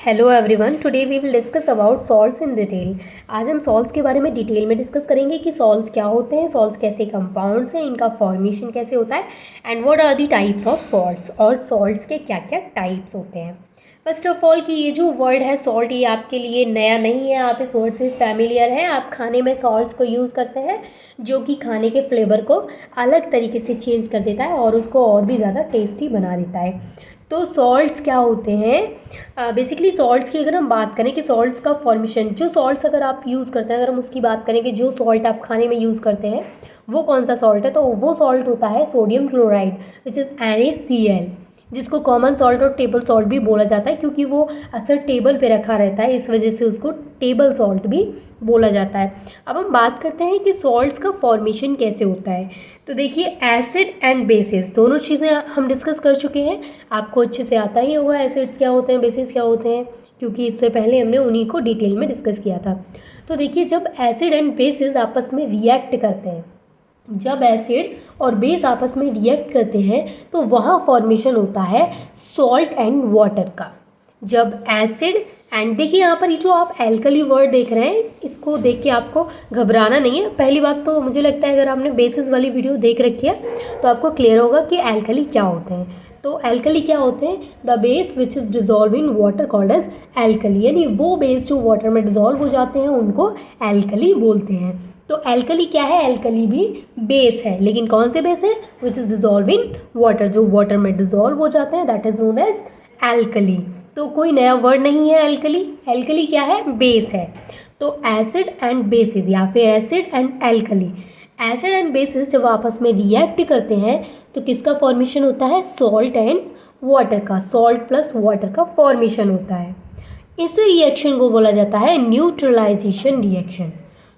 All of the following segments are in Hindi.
Hello everyone, today we will discuss about salts in detail. आज हम सॉल्ट्स के बारे में डिटेल में डिस्कस करेंगे कि सॉल्ट्स क्या होते हैं, सॉल्ट्स कैसे कंपाउंड्स हैं, इनका फॉर्मेशन कैसे होता है and what are the types of salts, और सॉल्ट्स के क्या क्या टाइप्स होते हैं। फर्स्ट ऑफ ऑल कि ये जो वर्ड है सॉल्ट, ये आपके लिए नया नहीं है, आप इस वर्ड से फैमिलियर हैं। आप खाने में सॉल्ट्स को यूज़ करते हैं जो कि खाने के फ्लेवर को अलग तरीके से चेंज कर देता है और उसको और भी ज़्यादा टेस्टी बना देता है। तो सॉल्ट्स क्या होते हैं? बेसिकली सॉल्ट्स की अगर हम बात करें कि सॉल्ट्स का फॉर्मेशन, जो सॉल्ट्स अगर आप यूज़ करते हैं, अगर हम उसकी बात करें कि जो सॉल्ट आप खाने में यूज़ करते हैं वो कौन सा सॉल्ट है, तो वो सॉल्ट होता है sodium chloride which is NaCl, जिसको कॉमन सॉल्ट और टेबल सॉल्ट भी बोला जाता है क्योंकि वो अक्सर टेबल पे रखा रहता है, इस वजह से उसको टेबल सॉल्ट भी बोला जाता है। अब हम बात करते हैं कि सॉल्ट्स का फॉर्मेशन कैसे होता है। तो देखिए, एसिड एंड बेसिस दोनों चीज़ें हम डिस्कस कर चुके हैं, आपको अच्छे से आता ही होगा एसिड्स क्या होते हैं, बेसिस क्या होते हैं, क्योंकि इससे पहले हमने उन्हीं को डिटेल में डिस्कस किया था। तो देखिए, जब एसिड एंड बेसिस आपस में रिएक्ट करते हैं, जब एसिड और बेस आपस में रिएक्ट करते हैं तो वहाँ फॉर्मेशन होता है सॉल्ट एंड वाटर का। जब एसिड एंड, देखिए यहाँ पर ये जो आप एल्कली वर्ड देख रहे हैं, इसको देख के आपको घबराना नहीं है। पहली बात तो मुझे लगता है अगर आपने बेसिस वाली वीडियो देख रखी है तो आपको क्लियर होगा कि एल्कली क्या होते हैं। तो एल्कली क्या होते हैं? The base which is dissolve in water called as alkali, यानी वो बेस जो वाटर में डिजॉल्व हो जाते हैं उनको एल्कली बोलते हैं। तो एल्कली क्या है? एल्कली भी बेस है, लेकिन कौन से बेस है? Which is dissolve in water, जो वाटर में डिजॉल्व हो जाते हैं, that is known as alkali. तो कोई नया वर्ड नहीं है एल्कली। एल्कली क्या है? बेस है। तो एसिड एंड बेसिस या फिर acid and alkali, acid and basis जब आपस में रिएक्ट करते हैं तो किसका फॉर्मेशन होता है? सॉल्ट एंड वाटर का, सॉल्ट प्लस वाटर का फॉर्मेशन होता है। इस रिएक्शन को बोला जाता है न्यूट्रलाइजेशन रिएक्शन।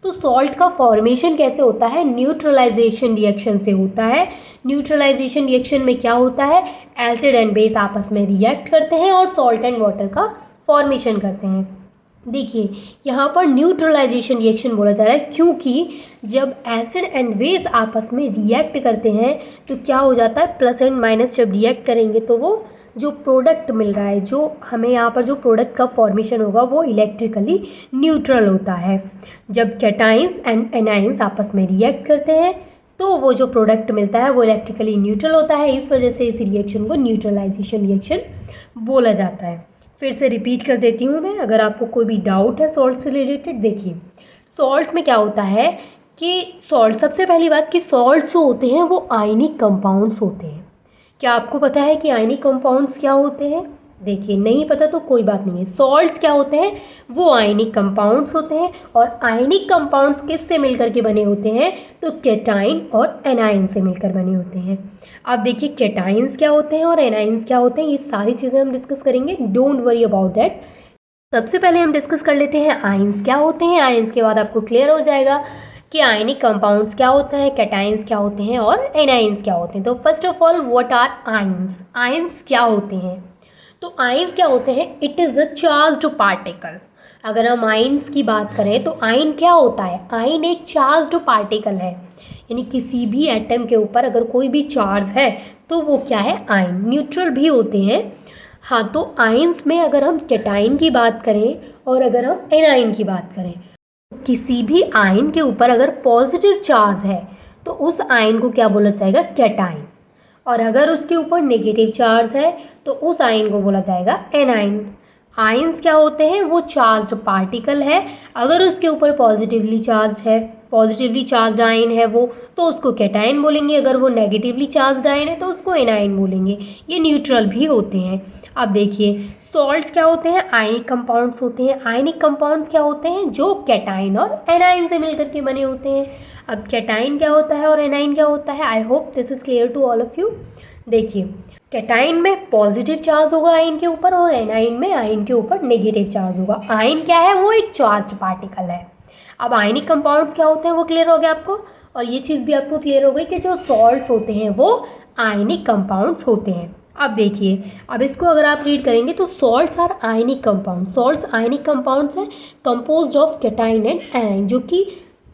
तो सॉल्ट का फॉर्मेशन कैसे होता है? न्यूट्रलाइजेशन रिएक्शन से होता है। न्यूट्रलाइजेशन रिएक्शन में क्या होता है? एसिड एंड बेस आपस में रिएक्ट करते हैं और सॉल्ट एंड वाटर का फॉर्मेशन करते हैं। देखिए, यहाँ पर न्यूट्रलाइजेशन रिएक्शन बोला जा रहा है क्योंकि जब एसिड एंड बेस आपस में रिएक्ट करते हैं तो क्या हो जाता है? प्लस एंड माइनस जब रिएक्ट करेंगे तो वो जो प्रोडक्ट मिल रहा है, जो हमें यहाँ पर जो प्रोडक्ट का फॉर्मेशन होगा वो इलेक्ट्रिकली न्यूट्रल होता है। जब कैटाइंस एंड एनाइंस आपस में रिएक्ट करते हैं तो वो जो प्रोडक्ट मिलता है वो इलेक्ट्रिकली न्यूट्रल होता है, इस वजह से इस रिएक्शन को न्यूट्रलाइजेशन रिएक्शन बोला जाता है। फिर से रिपीट कर देती हूँ मैं, अगर आपको कोई भी डाउट है सॉल्ट से रिलेटेड। देखिए, सॉल्ट्स में क्या होता है कि सॉल्ट, सबसे पहली बात कि सॉल्ट्स जो होते हैं वो आयनिक कंपाउंड्स होते हैं। क्या आपको पता है कि आयनिक कंपाउंड्स क्या होते हैं? देखिए, नहीं पता तो कोई बात नहीं है। सॉल्ट्स क्या होते हैं? वो आयनिक कंपाउंड्स होते हैं, और आयनिक कंपाउंड्स किससे मिलकर के बने होते हैं? तो कैटाइन और एनाइन से मिलकर बने होते हैं। अब देखिए, कैटाइंस क्या होते हैं और एनाइंस क्या होते हैं, ये सारी चीज़ें हम डिस्कस करेंगे, डोंट वरी अबाउट दैट। सबसे पहले हम डिस्कस कर लेते हैं आयंस क्या होते हैं। आयंस के बाद आपको क्लियर हो जाएगा कि आयनिक कंपाउंड्स क्या होता है, कैटाइंस क्या होते हैं और एनाइंस क्या होते हैं। तो first of all, what are ions? Ions क्या होते हैं? तो आयंस क्या होते हैं? It is a charged particle. अगर हम आयंस की बात करें तो आयन क्या होता है? आयन एक चार्ज्ड पार्टिकल है, यानी किसी भी एटम के ऊपर अगर कोई भी चार्ज है तो वो क्या है? आयन। न्यूट्रल भी होते हैं। हाँ, तो आयंस में अगर हम कैटाइन की बात करें और अगर हम एनाइन की बात करें, किसी भी आयन के ऊपर अगर पॉजिटिव चार्ज है तो उस आयन को क्या बोला जाएगा? कैटाइन। और अगर उसके ऊपर नेगेटिव चार्ज है तो उस आयन को बोला जाएगा एनाइन। आयंस क्या होते हैं? वो चार्ज्ड पार्टिकल है, अगर उसके ऊपर पॉजिटिवली चार्ज है, पॉजिटिवली चार्ज्ड आयन है वो, तो उसको कैटाइन बोलेंगे। अगर वो नेगेटिवली चार्ज्ड आयन है तो उसको एनाइन बोलेंगे। ये न्यूट्रल भी होते हैं। अब देखिए, सॉल्ट्स क्या होते हैं? आयनिक कंपाउंड्स होते हैं। आयनिक कंपाउंड्स क्या होते हैं? जो कैटाइन और एनाइन से मिलकर के बने होते हैं। अब कैटाइन क्या होता है और एनाइन क्या होता है? I hope this is clear to all of you. देखिए, कैटाइन में पॉजिटिव चार्ज होगा आयन के ऊपर और एनाइन में आयन के ऊपर नेगेटिव चार्ज होगा। आयन क्या है? वो एक चार्ज्ड पार्टिकल है। अब आयनिक कंपाउंड्स क्या होते हैं वो क्लियर हो गया आपको, और ये चीज़ भी आपको क्लियर हो गई कि जो सॉल्ट्स होते हैं वो आयनिक कंपाउंड्स होते हैं। अब देखिए, अब इसको अगर आप रीड करेंगे तो salts are ionic compound. Salts ionic compounds हैं composed of cation and anion, जो कि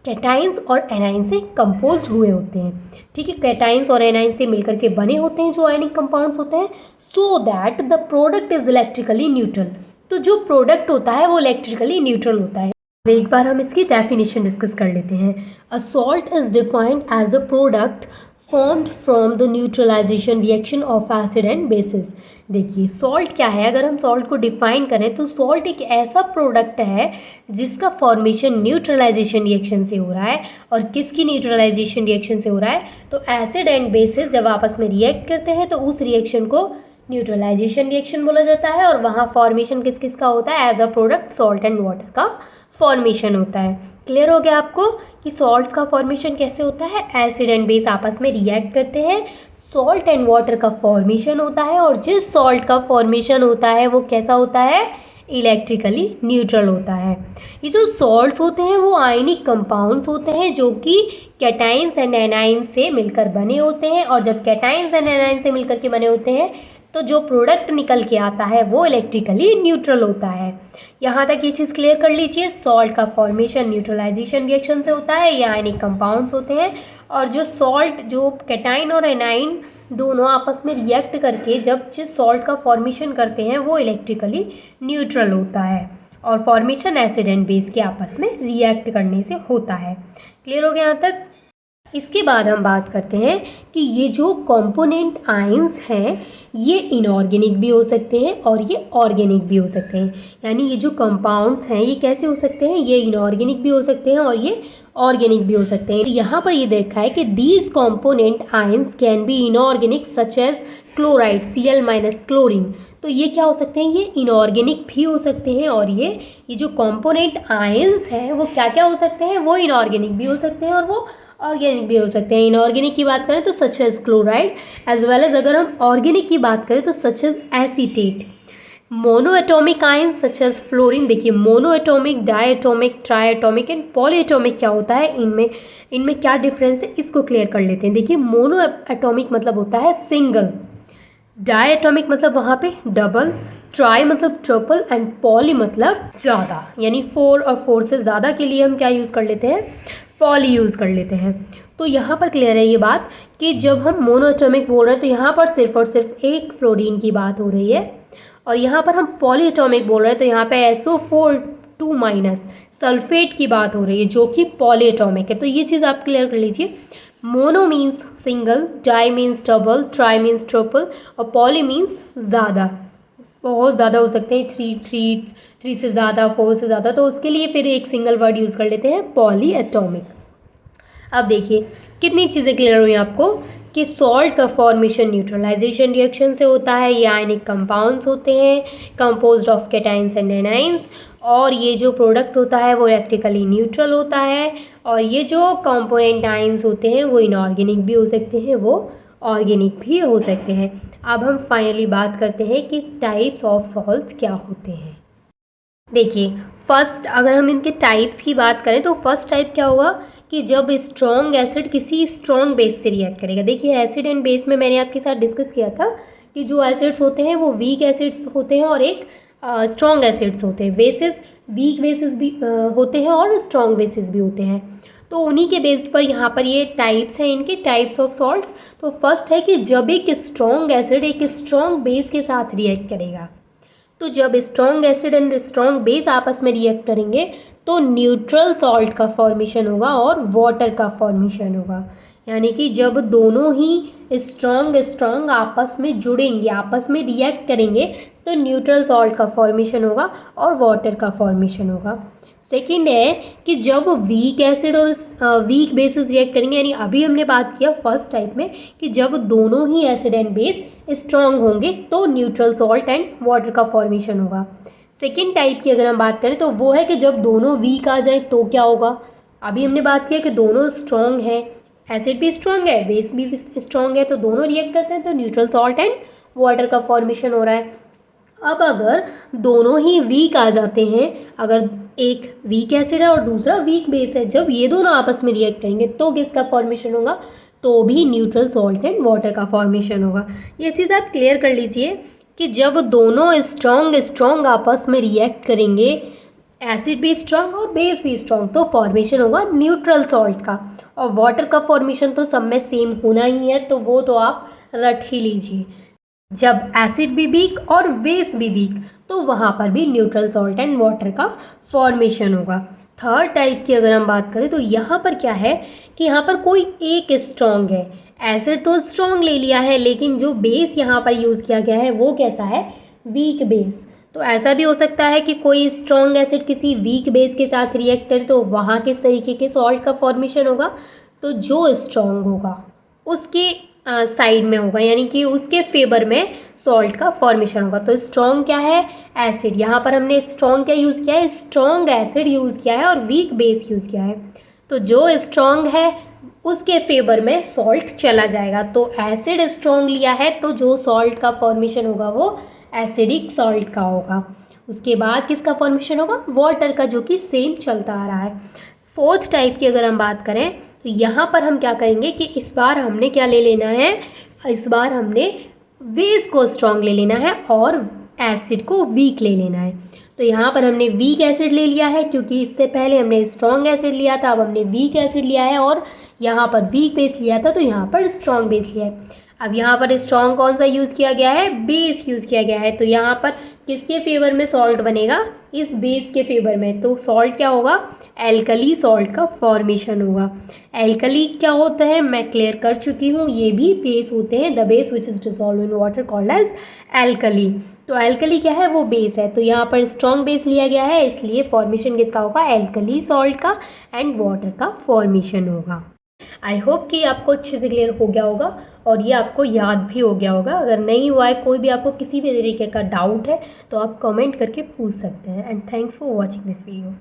कैटाइंस और एनाइन से कंपोज्ड हुए होते हैं। ठीक है, कैटाइंस और एनाइन से मिलकर के बने होते हैं जो आयनिक कंपाउंड्स होते हैं, so that the product is electrically neutral, तो जो प्रोडक्ट होता है वो इलेक्ट्रिकली न्यूट्रल होता है। अब एक बार हम इसकी डेफिनेशन डिस्कस कर लेते हैं। A salt is defined as a product formed from the neutralisation reaction of acid and bases. देखिए सॉल्ट क्या है, अगर हम सॉल्ट को डिफाइन करें तो सॉल्ट एक ऐसा प्रोडक्ट है जिसका फॉर्मेशन न्यूट्रलाइजेशन रिएक्शन से हो रहा है। और किसकी न्यूट्रलाइजेशन रिएक्शन से हो रहा है, तो एसिड एंड बेसिस जब आपस में रिएक्ट करते हैं तो उस रिएक्शन को न्यूट्रलाइजेशन रिएक्शन बोला जाता है। और वहाँ फॉर्मेशन किस किस का होता है, as a product salt and water का फॉर्मेशन होता है। क्लियर हो गया आपको कि सॉल्ट का फॉर्मेशन कैसे होता है, एसिड एंड बेस आपस में रिएक्ट करते हैं, सॉल्ट एंड वाटर का फॉर्मेशन होता है। और जिस सॉल्ट का फॉर्मेशन होता है वो कैसा होता है, इलेक्ट्रिकली न्यूट्रल होता है। ये जो सॉल्ट्स होते हैं वो आयनिक कंपाउंड्स होते हैं जो कि कैटाइंस एंड एनाइंस से मिलकर बने होते हैं। और जब कैटाइंस एंड एनाइंस से मिलकर के बने होते हैं तो जो प्रोडक्ट निकल के आता है वो इलेक्ट्रिकली न्यूट्रल होता है। यहाँ तक ये चीज़ क्लियर कर लीजिए, सॉल्ट का फॉर्मेशन न्यूट्रलाइजेशन रिएक्शन से होता है, ये आयनिक कंपाउंड्स होते हैं। और जो सॉल्ट, जो कैटाइन और एनाइन दोनों आपस में रिएक्ट करके जब जिस सॉल्ट का फॉर्मेशन करते हैं वो इलेक्ट्रिकली न्यूट्रल होता है। और फॉर्मेशन एसिड एंड बेस के आपस में रिएक्ट करने से होता है। क्लियर हो गया यहाँ तक। इसके बाद हम बात करते हैं कि ये जो कंपोनेंट आयंस हैं ये इनऑर्गेनिक भी हो सकते हैं और ये ऑर्गेनिक भी हो सकते हैं। यानी ये जो कंपाउंड्स हैं ये कैसे हो सकते हैं, ये इनऑर्गेनिक भी हो सकते हैं और ये ऑर्गेनिक भी हो सकते हैं। यहाँ पर ये देखा है कि these component ions can be inorganic such as chloride Cl- chlorine. तो ये क्या हो सकते हैं, ये इनऑर्गेनिक भी हो सकते हैं। और ये जो कंपोनेंट आयंस हैं वो क्या क्या हो सकते हैं, वो इनऑर्गेनिक भी हो सकते हैं और वो ऑर्गेनिक भी हो सकते हैं। इनऑर्गेनिक की बात करें तो such as chloride, as well as अगर हम ऑर्गेनिक की बात करें तो such as acetate. Monoatomic ions such as fluorine. देखिए monoatomic, diatomic, triatomic and polyatomic क्या होता है, इनमें क्या डिफरेंस है इसको क्लियर कर लेते हैं। देखिए मोनोएटॉमिक मतलब होता है सिंगल, डायएटॉमिक मतलब वहाँ पे डबल, ट्राई मतलब ट्रिपल एंड पॉली मतलब ज़्यादा, यानी 4 और 4 से ज़्यादा के लिए हम क्या यूज़ कर लेते हैं, पॉली यूज़ कर लेते हैं। तो यहाँ पर क्लियर है ये बात कि जब हम मोनोएटॉमिक बोल रहे हैं तो यहाँ पर सिर्फ और सिर्फ एक फ्लोरीन की बात हो रही है। और यहाँ पर हम पॉलीएटॉमिक बोल रहे हैं तो यहाँ पे SO4 2- सल्फेट की बात हो रही है जो कि पॉलीएटॉमिक है। तो ये चीज़ आप क्लियर कर लीजिए। Mono means single, di means double, tri means triple और पॉली मीन्स ज़्यादा, बहुत ज़्यादा हो सकते हैं, थ्री से ज़्यादा, 4 से ज़्यादा। तो उसके लिए फिर एक सिंगल वर्ड यूज़ कर लेते हैं पॉलीएटॉमिक। अब देखिए कितनी चीज़ें क्लियर हुई आपको कि सॉल्ट का फॉर्मेशन न्यूट्रलाइजेशन रिएक्शन से होता है, ये आयनिक कंपाउंड्स होते हैं composed of cations and anions. और ये जो प्रोडक्ट होता है वो इलेक्ट्रिकली न्यूट्रल होता है। और ये जो कंपोनेंट आयंस होते हैं वो इनऑर्गेनिक भी हो सकते हैं, वो ऑर्गेनिक भी हो सकते हैं। अब हम फाइनली बात करते हैं कि टाइप्स ऑफ सॉल्ट्स क्या होते हैं। देखिए फर्स्ट अगर हम इनके टाइप्स की बात करें तो फर्स्ट टाइप क्या होगा कि जब स्ट्रॉन्ग एसिड किसी स्ट्रॉन्ग बेस से रिएक्ट करेगा। देखिए एसिड एंड बेस में मैंने आपके साथ डिस्कस किया था कि जो एसिड्स होते हैं वो वीक एसिड्स होते हैं और एक स्ट्रॉन्ग एसिड्स होते हैं। बेसिस वीक बेसिस भी होते हैं और स्ट्रॉन्ग बेसिस भी होते हैं। तो उन्हीं के बेस पर यहाँ पर ये टाइप्स हैं, इनके टाइप्स ऑफ सॉल्ट्स। तो फर्स्ट है कि जब एक स्ट्रॉन्ग एसिड एक स्ट्रॉन्ग बेस के साथ रिएक्ट करेगा, तो जब strong acid and strong base आपस में रिएक्ट करेंगे तो न्यूट्रल सॉल्ट का फॉर्मेशन होगा और वाटर का फॉर्मेशन होगा। यानी कि जब दोनों ही स्ट्रॉन्ग आपस में जुड़ेंगे, आपस में रिएक्ट करेंगे तो न्यूट्रल सॉल्ट का फॉर्मेशन होगा और वाटर का फॉर्मेशन होगा। सेकेंड है कि जब वीक एसिड और वीक बेसिस रिएक्ट करेंगे, यानी अभी हमने बात किया फर्स्ट टाइप में कि जब दोनों ही एसिड एंड बेस स्ट्रॉन्ग होंगे तो न्यूट्रल सॉल्ट एंड वाटर का फॉर्मेशन होगा। सेकेंड टाइप की अगर हम बात करें तो वो है कि जब दोनों वीक आ जाए तो क्या होगा। अभी हमने बात किया कि दोनों स्ट्रॉन्ग हैं, एसिड भी स्ट्रॉन्ग है, बेस भी स्ट्रॉन्ग है, तो दोनों रिएक्ट करते हैं तो न्यूट्रल सॉल्ट एंड वाटर का फॉर्मेशन हो रहा है। अब अगर दोनों ही वीक आ जाते हैं, अगर एक वीक एसिड है और दूसरा वीक बेस है, जब ये दोनों आपस में रिएक्ट करेंगे तो किसका फॉर्मेशन होगा, तो भी न्यूट्रल सॉल्ट एंड वाटर का फॉर्मेशन होगा। ये चीज़ आप क्लियर कर लीजिए कि जब दोनों स्ट्रॉन्ग आपस में रिएक्ट करेंगे, एसिड भी स्ट्रॉन्ग और बेस भी स्ट्रॉन्ग, तो फॉर्मेशन होगा न्यूट्रल सॉल्ट का। और वाटर का फॉर्मेशन तो सब में सेम होना ही है, तो वो तो आप रट ही लीजिए। जब एसिड भी वीक और बेस भी वीक, तो वहाँ पर भी न्यूट्रल सॉल्ट एंड वाटर का फॉर्मेशन होगा। थर्ड टाइप की अगर हम बात करें तो यहाँ पर क्या है कि यहाँ पर कोई एक स्ट्रॉन्ग है, एसिड तो स्ट्रॉन्ग ले लिया है लेकिन जो बेस यहाँ पर यूज़ किया गया है वो कैसा है, वीक बेस। तो ऐसा भी हो सकता है कि कोई स्ट्रॉन्ग एसिड किसी वीक बेस के साथ रिएक्ट करे तो वहाँ किस तरीके के सॉल्ट का फॉर्मेशन होगा, तो जो स्ट्रॉन्ग होगा उसके साइड में होगा, यानी कि उसके फेवर में सॉल्ट का फॉर्मेशन होगा। तो स्ट्रॉन्ग क्या है, एसिड। यहाँ पर हमने स्ट्रॉन्ग क्या यूज़ किया है, स्ट्रॉन्ग एसिड यूज़ किया है और वीक बेस यूज़ किया है। तो जो स्ट्रॉन्ग है उसके फेवर में सॉल्ट चला जाएगा। तो एसिड स्ट्रॉन्ग लिया है तो जो सॉल्ट का फॉर्मेशन होगा वो एसिडिक सॉल्ट का होगा। उसके बाद किसका फॉर्मेशन होगा, वाटर का, जो कि सेम चलता आ रहा है। फोर्थ टाइप की अगर हम बात करें तो यहाँ पर हम क्या करेंगे कि इस बार हमने क्या ले लेना है, इस बार हमने बेस को स्ट्रॉन्ग ले लेना है और एसिड को वीक ले लेना है। तो यहाँ पर हमने वीक एसिड ले लिया है क्योंकि इससे पहले हमने स्ट्रॉन्ग एसिड लिया था, अब हमने वीक एसिड लिया है और यहाँ पर वीक बेस लिया था तो यहाँ पर स्ट्रॉन्ग बेस लिया है। अब यहाँ पर स्ट्रॉन्ग कौन सा यूज़ किया गया है, बेस यूज़ किया गया है। तो यहाँ पर किसके फेवर में सॉल्ट बनेगा, इस बेस के फेवर में। तो सॉल्ट क्या होगा, एल्कली सॉल्ट का फॉर्मेशन होगा। एल्कली क्या होता है मैं क्लियर कर चुकी हूँ, ये भी बेस होते हैं। The base which is dissolve in water called as alkali. तो एल्कली क्या है, वो बेस है। तो यहाँ पर स्ट्रॉन्ग बेस लिया गया है इसलिए फॉर्मेशन किसका होगा, एल्कली सॉल्ट का एंड वाटर का फॉर्मेशन होगा। आई होप कि आपको अच्छे से क्लियर हो गया होगा और ये आपको याद भी हो गया होगा। अगर नहीं हुआ है, कोई भी आपको किसी भी तरीके का डाउट है तो आप कमेंट करके पूछ सकते हैं। And thanks for watching this video.